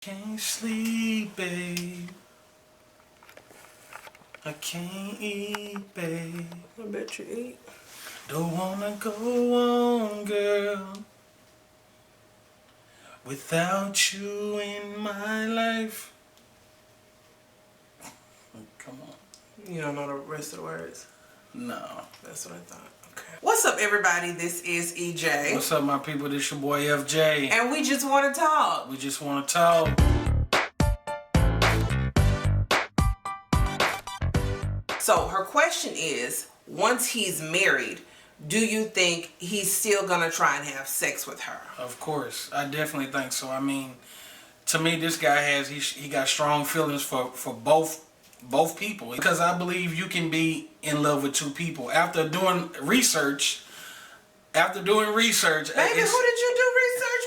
Can't sleep, babe. I can't eat, babe. I bet you eat. Don't wanna go on, girl, without you in my life. Come on. You don't know the rest of the words? No. That's what I thought. Okay. What's up, everybody? This is EJ. What's up, my people? This your boy FJ. And we just want to talk. We just want to talk. So her question is, once he's married, do you think he's still gonna try and have sex with her? Of course, I definitely think so. I mean, to me, this guy he got strong feelings for both people, because I believe you can be in love with two people. After doing research, Baby, who did you do research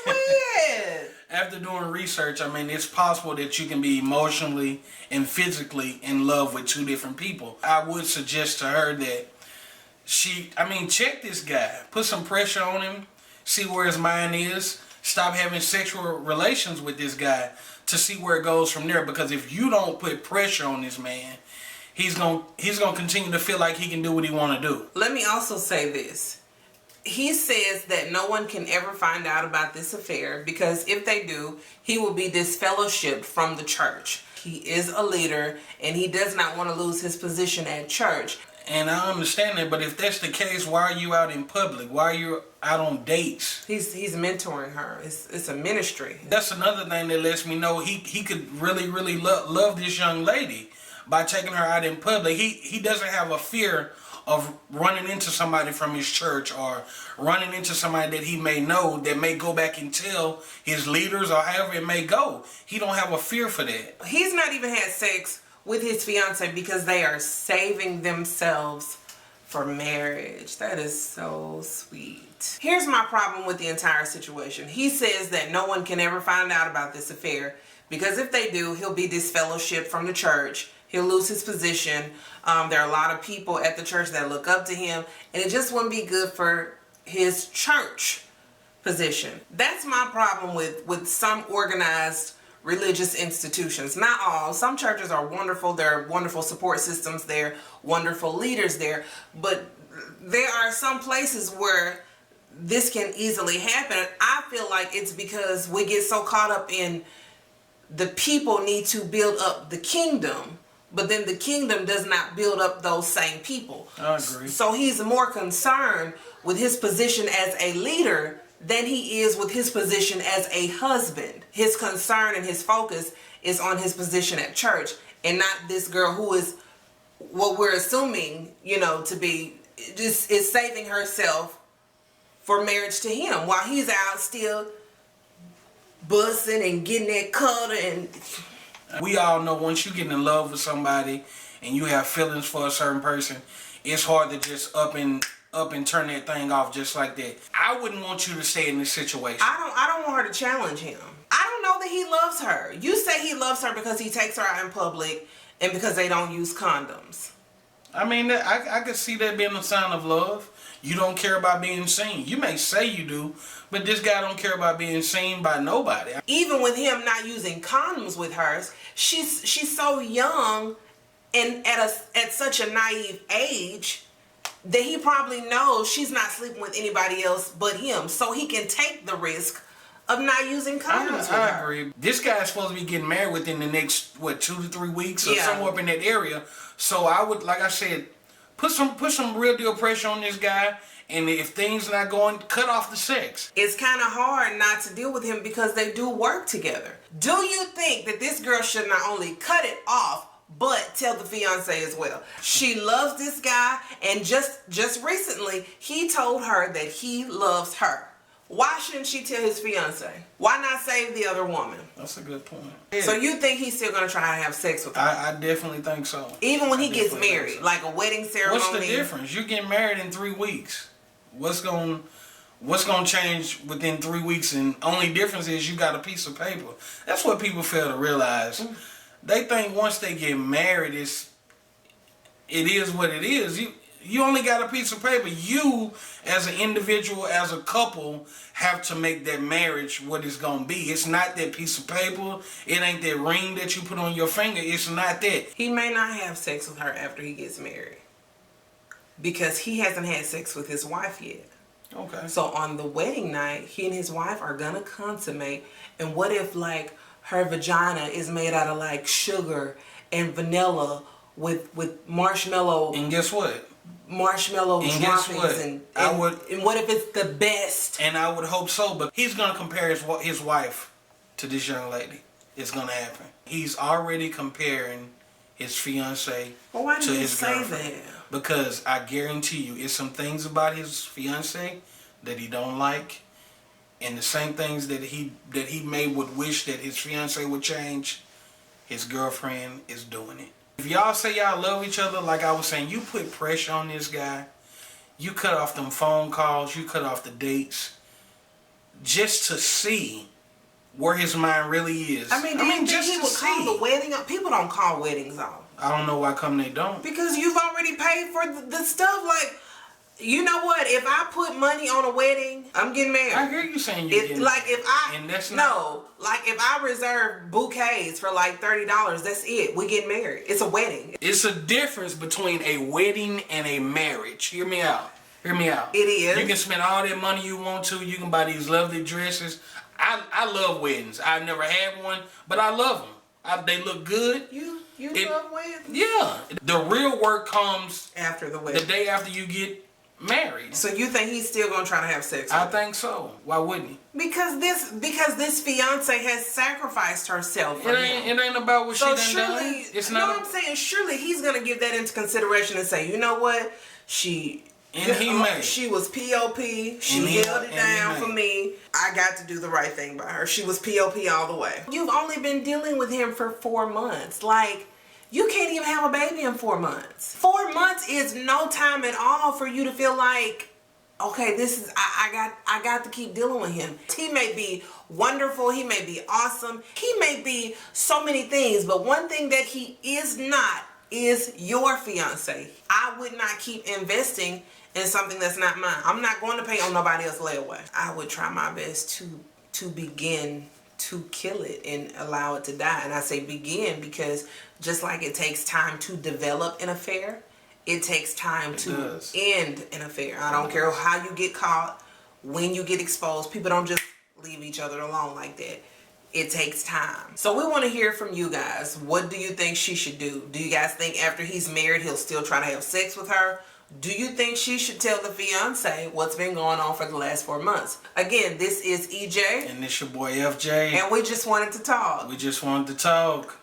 with? After doing research, I mean, it's possible that you can be emotionally and physically in love with two different people. I would suggest to her that check this guy. Put some pressure on him. See where his mind is. Stop having sexual relations with this guy to see where it goes from there. Because if you don't put pressure on this man, he's gonna continue to feel like he can do what he want to do. Let me also say this. He says that no one can ever find out about this affair, because if they do, he will be disfellowshipped from the church. He is a leader and he does not want to lose his position at church. And I understand that, but if that's the case, why are you out in public? Why are you out on dates? He's mentoring her. It's a ministry. That's another thing that lets me know he could really love this young lady by taking her out in public. He doesn't have a fear of running into somebody from his church or running into somebody that he may know that may go back and tell his leaders or however it may go. He don't have a fear for that. He's not even had sex with his fiance because they are saving themselves for marriage. That is so sweet. Here's my problem with the entire situation. He says that no one can ever find out about this affair, because if they do, he'll be disfellowshipped from the church. He'll lose his position. There are a lot of people at the church that look up to him, and it just wouldn't be good for his church position. That's my problem with some organized religious institutions. Not all. Some churches are wonderful. There are wonderful support systems there, wonderful leaders there, but there are some places where this can easily happen. I feel like it's because we get so caught up in the people need to build up the kingdom, but then the kingdom does not build up those same people. I agree. So he's more concerned with his position as a leader than he is with his position as a husband. His concern and his focus is on his position at church, and not this girl who is what we're assuming, to be just is saving herself for marriage to him, while he's out still busting and getting that cutter. And we all know once you get in love with somebody and you have feelings for a certain person, it's hard to just up and turn that thing off just like that. I wouldn't want you to stay in this situation. I don't want her to challenge him. I don't know that he loves her. You say he loves her because he takes her out in public and because they don't use condoms. I mean, I could see that being a sign of love. You don't care about being seen. You may say you do, but this guy don't care about being seen by nobody. Even with him not using condoms with hers, she's so young and at such a naive age that he probably knows she's not sleeping with anybody else but him, so he can take the risk of not using condoms with her. I agree. This guy's supposed to be getting married within the next 2 to 3 weeks or somewhere up in that area. So I would, like I said, put some real deal pressure on this guy, and if things not going, cut off the sex. It's kind of hard not to deal with him because they do work together. Do you think that this girl should not only cut it off, but tell the fiance as well? She loves this guy, and just recently he told her that he loves her. Why shouldn't she tell his fiance? Why not save the other woman? That's a good point. So you think he's still going to try to have sex with her? I definitely think so. Even when he gets married, like a wedding ceremony? What's the difference? You're getting married in 3 weeks. What's going to change within 3 weeks? And only difference is you got a piece of paper. That's what people fail to realize. They think once they get married, it is what it is. You only got a piece of paper. You, as an individual, as a couple, have to make that marriage what it's going to be. It's not that piece of paper. It ain't that ring that you put on your finger. It's not that. He may not have sex with her after he gets married. Because he hasn't had sex with his wife yet. Okay. So on the wedding night, he and his wife are going to consummate. And what if, like, her vagina is made out of, like, sugar and vanilla with marshmallow. And guess what? Marshmallow droppings. And what if it's the best? And I would hope so. But he's going to compare his wife to this young lady. It's going to happen. He's already comparing his fiance to his girlfriend. Because I guarantee you, it's some things about his fiance that he don't like, and the same things that he may would wish that his fiance would change. His girlfriend is doing it. If y'all say y'all love each other, like I was saying, you put pressure on this guy. You cut off them phone calls. You cut off the dates, just to see where his mind really is. I mean, just he would call the wedding up. People don't call weddings off. I don't know why come they don't. Because you've already paid for the stuff. Like, you know what? If I put money on a wedding, I'm getting married. I hear you saying you're getting like married. if I and that's like if I reserve bouquets for like $30, that's it. We get married. It's a wedding. It's a difference between a wedding and a marriage. Hear me out. Hear me out. It is. You can spend all that money you want to. You can buy these lovely dresses. I love weddings. I've never had one, but I love them. They look good. You love weddings? Yeah. The real work comes after the wedding. The day after you get married. So you think he's still gonna try to have sex with I think so. Why wouldn't he? Because this fiance has sacrificed herself for him. It ain't about what she done surely, done. It's not. not. I'm saying surely he's gonna give that into consideration and say, you know what, she was POP. She held it down for me. I got to do the right thing by her. She was POP all the way. You've only been dealing with him for 4 months. Like, you can't even have a baby in 4 months. 4 months is no time at all for you to feel like, okay, this is I got to keep dealing with him. He may be wonderful, he may be awesome, he may be so many things, but one thing that he is not is your fiance. I would not keep investing in something that's not mine. I'm not going to pay on nobody else's layaway. I would try my best to begin to kill it and allow it to die. And I say begin because just like it takes time to develop an affair, it takes time to end an affair. I don't care how you get caught, when you get exposed. People don't just leave each other alone like that. It takes time. So we want to hear from you guys. What do you think she should do? Do you guys think after he's married, he'll still try to have sex with her? Do you think she should tell the fiance what's been going on for the last 4 months? Again, this is EJ. And this your boy FJ. And we just wanted to talk. We just wanted to talk.